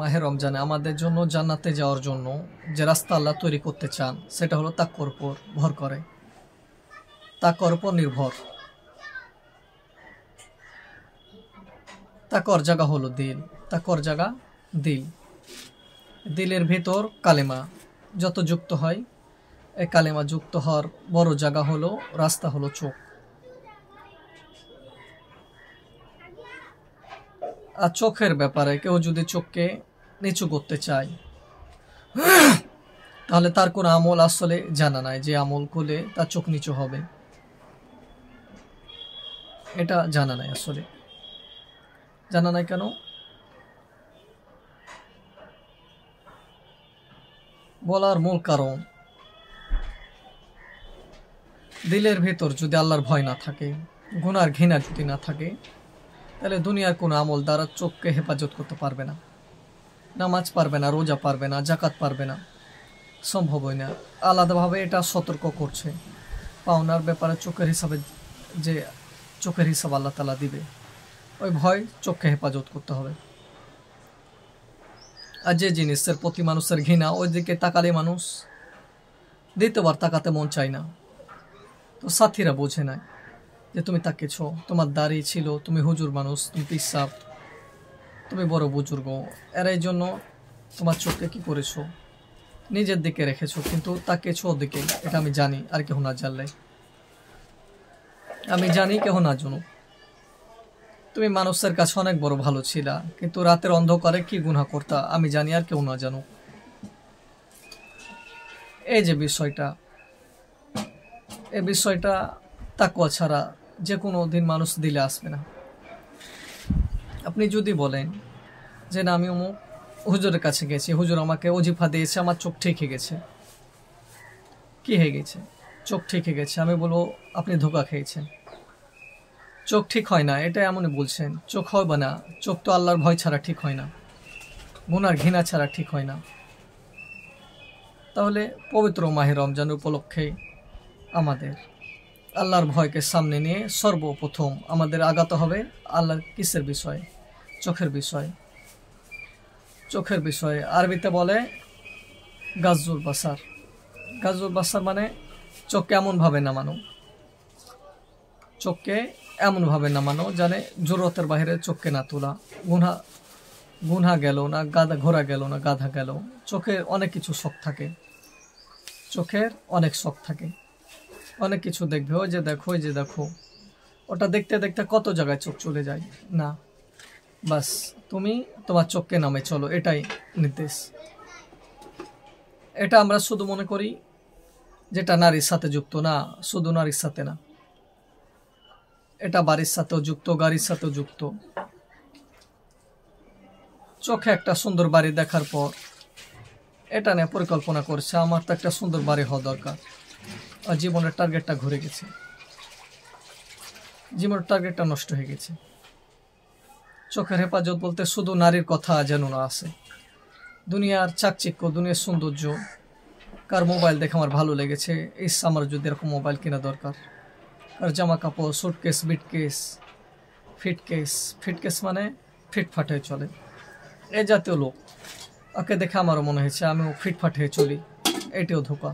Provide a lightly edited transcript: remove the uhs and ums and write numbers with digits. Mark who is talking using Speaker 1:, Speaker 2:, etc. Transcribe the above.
Speaker 1: মাহে রমজানে আমাদের জন্য জান্নাতে যাওয়ার জন্য যে রাস্তা আল্লাহ তৈরি করতে চান সেটা হলো তাকওয়ার উপর ভর করে, তাকওয়ার উপর নির্ভর। তাকওয়ার জায়গা হলো দিল, তাকওয়ার জায়গা দিল। দিলের ভেতর কালেমা যত যুক্ত হয়, এই কালেমা যুক্ত হওয়ার বড় জায়গা হলো, রাস্তা হলো চোখ। আর চোখের ব্যাপারে কেউ যদি চোখকে নিচু করতে চায় তাহলে তার কোনো আমল আসলে জানা নাই যে আমল করলে তার চোখ নিচু হবে, এটা জানা নাই। আসলে জানা নাই কেন? বলার মূল কারণ, দিলের ভেতর যদি আল্লাহর ভয় না থাকে, গুনার ঘৃণা যদি না থাকে, তাহলে দুনিয়ার কোনো আমল দ্বারা চোখকে হেফাজত করতে পারবে না। নামাজ পারবে না, রোজা পারবে না, জাকাত পারবে না, সম্ভবই না। আলাদাভাবে এটা সতর্ক করছে পাওনার ব্যাপারে, চোখের হিসাবে, যে চোখের হিসাব আল্লাহ তাআলা দিবে, ওই ভয় চোখকে হেফাজত করতে হবে। আর যে জিনিসের প্রতি মানুষের ঘৃণা, ওই দিকে তাকালে মানুষ দ্বিতীয়বার তাকাতে মন চায় না। তো সাথীরা বোঝে না যে তুমি তাকেছ, তোমার দাড়ি ছিল, তুমি হুজুর মানুষ, তুমি পিসাব, তুমি বড় বুজুর্গ, এর এই জন্য তোমার চোখকে কি করেছো, নিজের দিকে রেখেছো, কিন্তু তাকেছ ওদিকে। এটা আমি জানি, আর কেউ না জানলে। আমি জানি, কেউ না জানো। তুমি মানুষের কাছে অনেক বড় ভালো ছিলা, কিন্তু রাতের অন্ধকারে কি গুনাহ করতা আমি জানি, আর কেউ না জানো। এই যে বিষয়টা, এই বিষয়টা তাকওয়া ছাড়া যে কোনো দিন মানুষ দিলে আসবে না। আপনি যদি বলেন যে না, আমি অমুক হুজুরের কাছে গেছি, হুজুর আমাকে ওজিফা দিয়েছে, আমার চোখ ঠিক হয়ে গেছে। কি হয়ে গেছে? চোখ ঠিক হয়ে গেছে। আমি বলবো আপনি ধোঁকা খেয়েছেন, চোখ ঠিক হয় না, এটা এমনই বলছেন। চোখ হবে না, চোখ তো আল্লাহর ভয় ছাড়া ঠিক হয় না, গুনার ঘৃণা ছাড়া ঠিক হয় না। তাহলে পবিত্র মাহে রমজান উপলক্ষে আমাদের আল্লাহর ভয়কে সামনে নিয়ে সর্বপ্রথম আমাদের আগাতে হবে আল্লাহর কিসের বিষয়ে? চোখের বিষয়ে। চোখের বিষয়ে আরবিতে বলে গাজ্জুল বাসার। গাজ্জুল বাসার মানে চোখকে এমনভাবে নামানো, চোখকে এমনভাবে নামানো জানে জরুরতের বাইরে চোখকে না তোলা। গুনহা গেল না, গাধা ঘোরা গেল না, গাধা গেল। চোখের অনেক কিছু শখ থাকে, চোখের অনেক শখ থাকে, অনেক কিছু দেখবে। ওই যে দেখো, ওই যে দেখো, ওটা দেখতে দেখতে কত জায়গায় চোখ চলে যায়। না, বাস তুমি তোমার চোখকে নামে চলো, এটাই নির্দেশ। এটা আমরা শুধু মনে করি যেটা নারীর সাথে যুক্ত, না, শুধু নারীর সাথে না, এটা বাড়ির সাথেও যুক্ত, গাড়ির সাথেও যুক্ত। চোখে একটা সুন্দর বাড়ি দেখার পর এটা নিয়ে পরিকল্পনা করছে আমার তো একটা সুন্দর বাড়ি হওয়া দরকার, আর জীবনের টার্গেটটা ঘুরে গেছে, জীবনের টার্গেটটা নষ্ট হয়ে গেছে। চোখের হেফাজত বলতে শুধু নারীর কথা যেন না আসে, দুনিয়ার চাকচিক্য, দুনিয়ার সৌন্দর্য, কার মোবাইল দেখে আমার ভালো লেগেছে, আমার যদি এরকম মোবাইল কেনা দরকার, আর জামা কাপড়, সুটকেস, বিটকেস, ফিটকেস। ফিটকেস মানে ফিটফাট হয়ে চলে, এই জাতীয় লোক। ওকে দেখে আমারও মনে হয়েছে আমিও ফিটফাট হয়ে চলি, এটিও ধোঁকা।